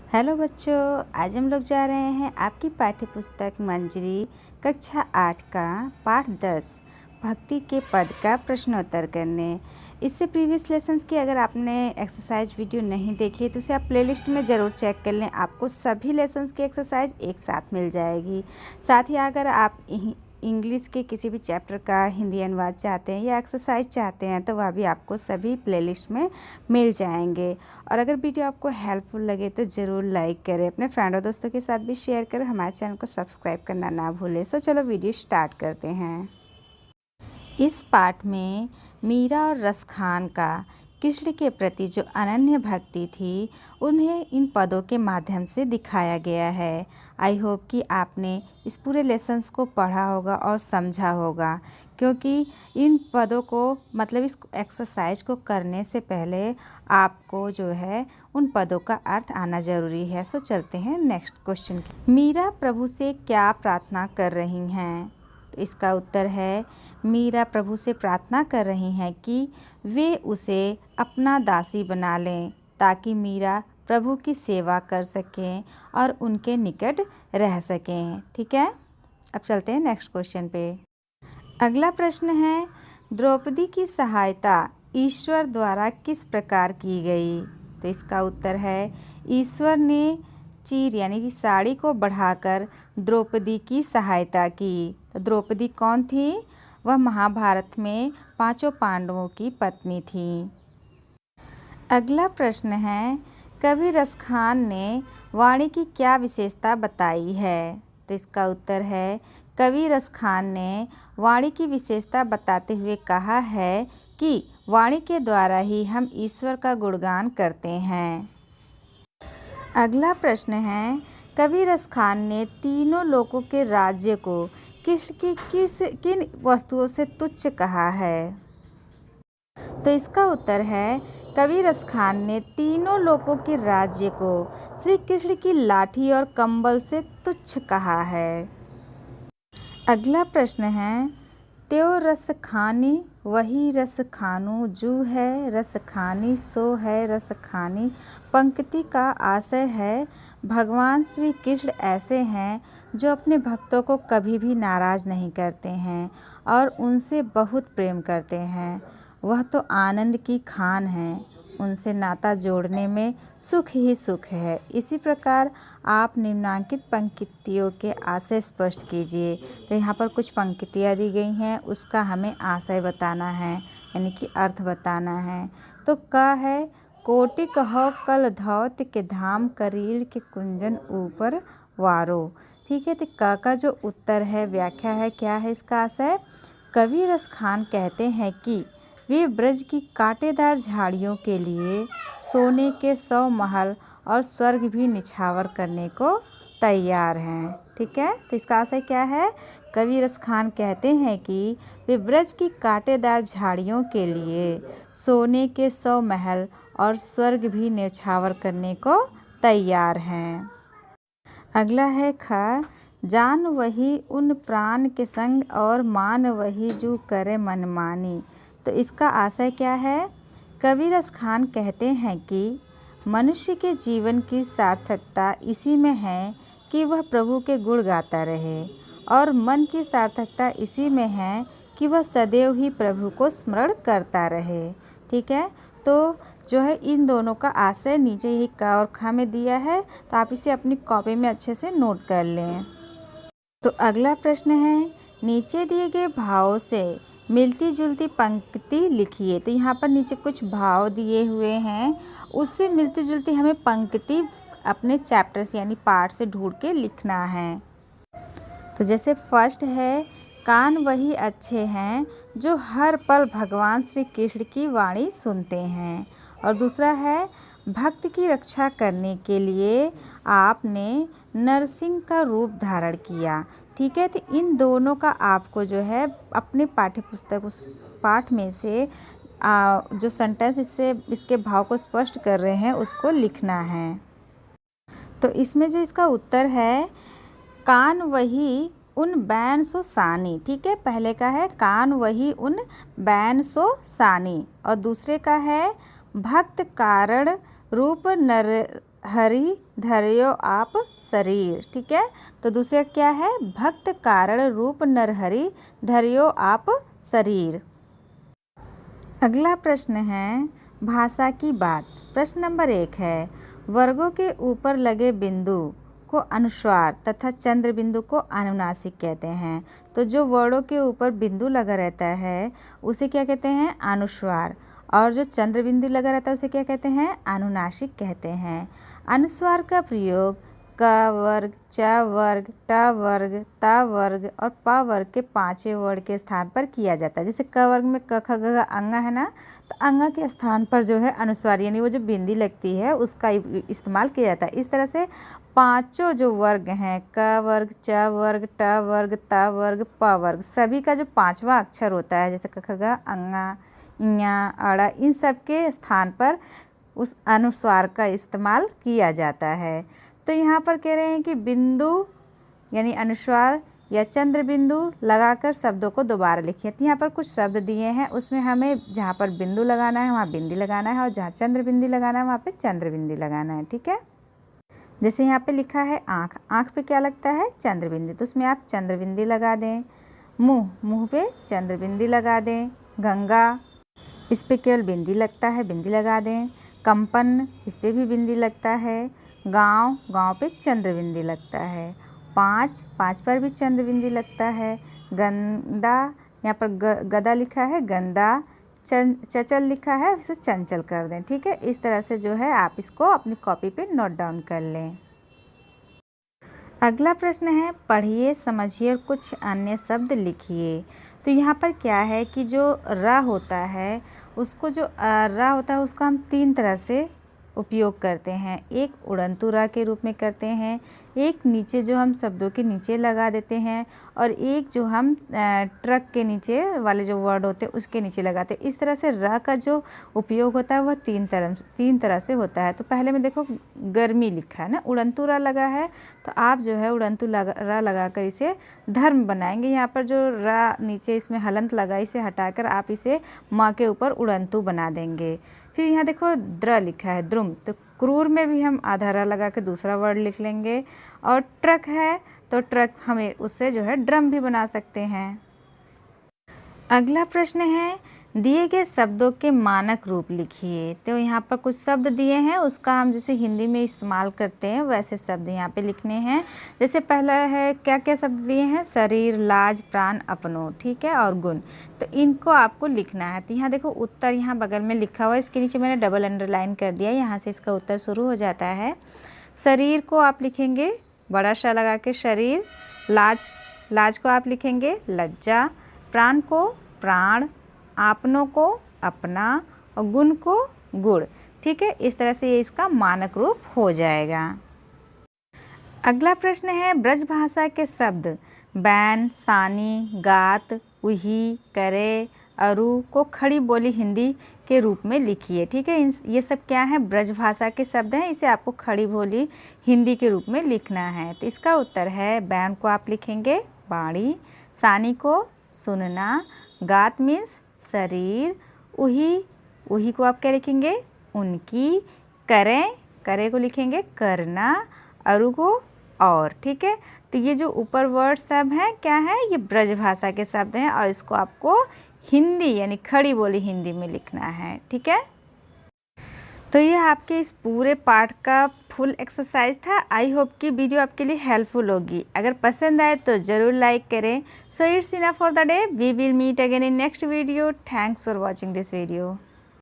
Hello बच्चों, आज हम लोग जा रहे हैं आपकी पाठ्य पुस्तक मंजरी कक्षा 8 का पाठ 10 भक्ति के पद का प्रश्नोत्तर करने। इससे प्रीवियस लेसन्स की अगर आपने एक्सरसाइज वीडियो नहीं देखी तो उसे आप प्लेलिस्ट में ज़रूर चेक कर लें। आपको सभी लेसन्स की एक्सरसाइज एक साथ मिल जाएगी। साथ ही अगर आप इंग्लिश के किसी भी चैप्टर का हिंदी अनुवाद चाहते हैं या एक्सरसाइज चाहते हैं तो वह भी आपको सभी प्लेलिस्ट में मिल जाएंगे। और अगर वीडियो आपको हेल्पफुल लगे तो ज़रूर लाइक करें, अपने फ्रेंड और दोस्तों के साथ भी शेयर करें, हमारे चैनल को सब्सक्राइब करना ना भूलें। सो चलो वीडियो स्टार्ट करते हैं। इस पाठ में मीरा और रसखान का कृष्ण के प्रति जो अनन्य भक्ति थी उन्हें इन पदों के माध्यम से दिखाया गया है। आई होप कि आपने इस पूरे लेसन्स को पढ़ा होगा और समझा होगा, क्योंकि इन पदों को मतलब इस एक्सरसाइज को करने से पहले आपको जो है उन पदों का अर्थ आना ज़रूरी है। सो चलते हैं नेक्स्ट क्वेश्चन की। मीरा प्रभु से क्या प्रार्थना कर रही हैं? तो इसका उत्तर है मीरा प्रभु से प्रार्थना कर रही हैं कि वे उसे अपना दासी बना लें ताकि मीरा प्रभु की सेवा कर सकें और उनके निकट रह सकें। ठीक है, अब चलते हैं नेक्स्ट क्वेश्चन पे। अगला प्रश्न है, द्रौपदी की सहायता ईश्वर द्वारा किस प्रकार की गई? तो इसका उत्तर है ईश्वर ने चीर यानी कि साड़ी को बढ़ाकर द्रौपदी की सहायता की। तो द्रौपदी कौन थी? वह महाभारत में 5 पांडवों की पत्नी थी। अगला प्रश्न है, कवि रसखान ने वाणी की क्या विशेषता बताई है? तो इसका उत्तर है कवि रसखान ने वाणी की विशेषता बताते हुए कहा है कि वाणी के द्वारा ही हम ईश्वर का गुणगान करते हैं। अगला प्रश्न है, कवि रसखान ने तीनों लोकों के राज्य को कृष्ण की किन वस्तुओं से तुच्छ कहा है? तो इसका उत्तर है कवि रसखान ने तीनों लोकों के राज्य को श्री कृष्ण की लाठी और कंबल से तुच्छ कहा है। अगला प्रश्न है, त्यो रस खानी वही रस खानू, जू है रस खानी सो है रस खानी। पंक्ति का आशय है भगवान श्री कृष्ण ऐसे हैं जो अपने भक्तों को कभी भी नाराज़ नहीं करते हैं और उनसे बहुत प्रेम करते हैं। वह तो आनंद की खान है, उनसे नाता जोड़ने में सुख ही सुख है। इसी प्रकार आप निम्नांकित पंक्तियों के आशय स्पष्ट कीजिए। तो यहाँ पर कुछ पंक्तियाँ दी गई हैं, उसका हमें आशय बताना है यानी कि अर्थ बताना है। तो का है कोटि कहो कल धौत के धाम करील के कुंजन ऊपर वारो। ठीक है, तो का जो उत्तर है व्याख्या है, क्या है इसका आशय? कवि रसखान कहते हैं कि वे ब्रज की कांटेदार झाड़ियों के लिए सोने के 100 महल और स्वर्ग भी निछावर करने को तैयार हैं। ठीक है, तो इसका आशय क्या है? कवि रसखान कहते हैं कि वे ब्रज की कांटेदार झाड़ियों के लिए सोने के 100 महल और स्वर्ग भी निछावर करने को तैयार हैं। अगला है ख, जान वही उन प्राण के संग और मान वही जो करे मनमानी। तो इसका आशय क्या है? कवि रसखान कहते हैं कि मनुष्य के जीवन की सार्थकता इसी में है कि वह प्रभु के गुण गाता रहे और मन की सार्थकता इसी में है कि वह सदैव ही प्रभु को स्मरण करता रहे। ठीक है, तो जो है इन दोनों का आशय नीचे ही का और खा में दिया है, तो आप इसे अपनी कॉपी में अच्छे से नोट कर लें। तो अगला प्रश्न है, नीचे दिए गए भावों से मिलती जुलती पंक्ति लिखिए। तो यहाँ पर नीचे कुछ भाव दिए हुए हैं, उससे मिलती जुलती हमें पंक्ति अपने चैप्टर से यानी पार्ट से ढूंढ के लिखना है। तो जैसे फर्स्ट है, कान वही अच्छे हैं जो हर पल भगवान श्री कृष्ण की वाणी सुनते हैं। और दूसरा है, भक्त की रक्षा करने के लिए आपने नरसिंह का रूप धारण किया। ठीक है, तो इन दोनों का आपको जो है अपने पाठ्य पुस्तक उस पाठ में से जो सेंटेंस इसके भाव को स्पष्ट कर रहे हैं उसको लिखना है। तो इसमें जो इसका उत्तर है, कान वही उन बैन सो सानी। ठीक है, पहले का है कान वही उन बैन सो सानी और दूसरे का है भक्त कारण रूप नर हरि धर्यो आप शरीर, ठीक है। तो दूसरा क्या है, भक्त कारण रूप नरहरि धर्यो आप शरीर। अगला प्रश्न है भाषा की बात। प्रश्न नंबर 1 है, वर्गों के ऊपर लगे बिंदु को अनुस्वार तथा चंद्र बिंदु को अनुनासिक कहते हैं। तो जो वर्णों के ऊपर बिंदु लगा रहता है उसे क्या कहते हैं, अनुस्वार, और जो चंद्र बिंदु लगा रहता है उसे क्या कहते हैं, अनुनासिक कहते हैं। अनुस्वार का प्रयोग क वर्ग, च वर्ग, ट वर्ग, ता वर्ग और प वर्ग के पांचवें वर्ण के स्थान पर किया जाता है। जैसे क वर्ग में क ख ग घ अंगा है ना, तो अंगा के स्थान पर जो है अनुस्वार यानी वो जो बिंदी लगती है उसका इस्तेमाल किया जाता है। इस तरह से पांचों जो वर्ग हैं, क वर्ग, च वर्ग, ट वर्ग, ता वर्ग, प वर्ग, सभी का जो पांचवा अक्षर होता है जैसे क ख ग अंगा, ञ, अड़ा, इन सब के स्थान पर उस अनुस्वार का इस्तेमाल किया जाता है। तो यहाँ पर कह रहे हैं कि बिंदु यानी अनुस्वार या चंद्र बिंदु लगाकर शब्दों को दोबारा लिखिए। तो यहाँ पर कुछ शब्द दिए हैं, उसमें हमें जहाँ पर बिंदु लगाना है वहाँ बिंदी लगाना है और जहाँ चंद्र बिंदी लगाना है वहाँ पे चंद्र बिंदी लगाना है, ठीक है। जैसे यहाँ पे लिखा है आँख, आँख पे क्या लगता है, चंद्र बिंदी, तो उसमें आप चंद्र बिंदी लगा दें। मुँह, मुँह पे चंद्र बिंदी लगा दें। गंगा, इस पे केवल बिंदी लगता है, बिंदी लगा दें। कंपन, इस पे भी बिंदी लगता है। गांव, गांव पे चंद्र बिंदी लगता है। पाँच, पाँच पर भी चंद्र बिंदी लगता है। गंदा, यहाँ पर गदा लिखा है, गंदा। चंचल लिखा है, इसे चंचल कर दें, ठीक है। इस तरह से जो है आप इसको अपनी कॉपी पे नोट डाउन कर लें। अगला प्रश्न है, पढ़िए, समझिए और कुछ अन्य शब्द लिखिए। तो यहाँ पर क्या है कि जो र होता है उसको, जो र होता है उसका हम 3 तरह से उपयोग करते हैं। एक उड़ंतु र के रूप में करते हैं, एक नीचे जो हम शब्दों के नीचे लगा देते हैं, और एक जो हम ट्रक के नीचे वाले जो वर्ड होते हैं उसके नीचे लगाते हैं। इस तरह से र का जो उपयोग होता है वह तीन तरह से होता है। तो पहले में देखो गर्मी लिखा है ना, उड़ंतु र लगा है, तो आप जो है उड़ंतु र लगा कर इसे धर्म बनाएंगे। यहाँ पर जो र नीचे इसमें हलंत लगा, इसे हटाकर आप इसे माँ के ऊपर उड़ंतु बना देंगे। फिर यहाँ देखो द्र लिखा है, द्रुम, तो क्रूर में भी हम आधा र लगा के दूसरा वर्ड लिख लेंगे। और ट्रक है तो ट्रक हमें उससे जो है ड्रम भी बना सकते हैं। अगला प्रश्न है, दिए गए शब्दों के मानक रूप लिखिए। तो यहाँ पर कुछ शब्द दिए हैं, उसका हम जैसे हिंदी में इस्तेमाल करते हैं वैसे शब्द यहाँ पे लिखने हैं। जैसे पहला है, क्या क्या शब्द दिए हैं, शरीर, लाज, प्राण, अपनों, ठीक है, और गुण। तो इनको आपको लिखना है। तो यहाँ देखो उत्तर यहाँ बगल में लिखा हुआ है, इसके नीचे मैंने डबल अंडरलाइन कर दिया, यहाँ से इसका उत्तर शुरू हो जाता है। शरीर को आप लिखेंगे बड़ा सा लगा के शरीर। लाज को आप लिखेंगे लज्जा। प्राण को प्राण, आपनों को अपना, और गुण को गुण, ठीक है। इस तरह से ये इसका मानक रूप हो जाएगा। अगला प्रश्न है, ब्रज भाषा के शब्द बैन, सानी, गात, उही, करे, अरु को खड़ी बोली हिंदी के रूप में लिखिए, ठीक है। ये सब क्या है, ब्रज भाषा के शब्द हैं, इसे आपको खड़ी बोली हिंदी के रूप में लिखना है। तो इसका उत्तर है, बैन को आप लिखेंगे बाणी, सानी को सुनना, गात मीन्स शरीर, उही को आप क्या लिखेंगे उनकी, करे को लिखेंगे करना, अरु को और, ठीक है। तो ये जो ऊपर वर्ड सब हैं क्या है, ये ब्रज भाषा के शब्द हैं और इसको आपको हिंदी यानी खड़ी बोली हिंदी में लिखना है, ठीक है। तो ये आपके इस पूरे पार्ट का फुल एक्सरसाइज था। आई होप कि वीडियो आपके लिए हेल्पफुल होगी। अगर पसंद आए तो ज़रूर लाइक करें। So it's enough for the day, we will meet again in next video. Thanks for watching this video.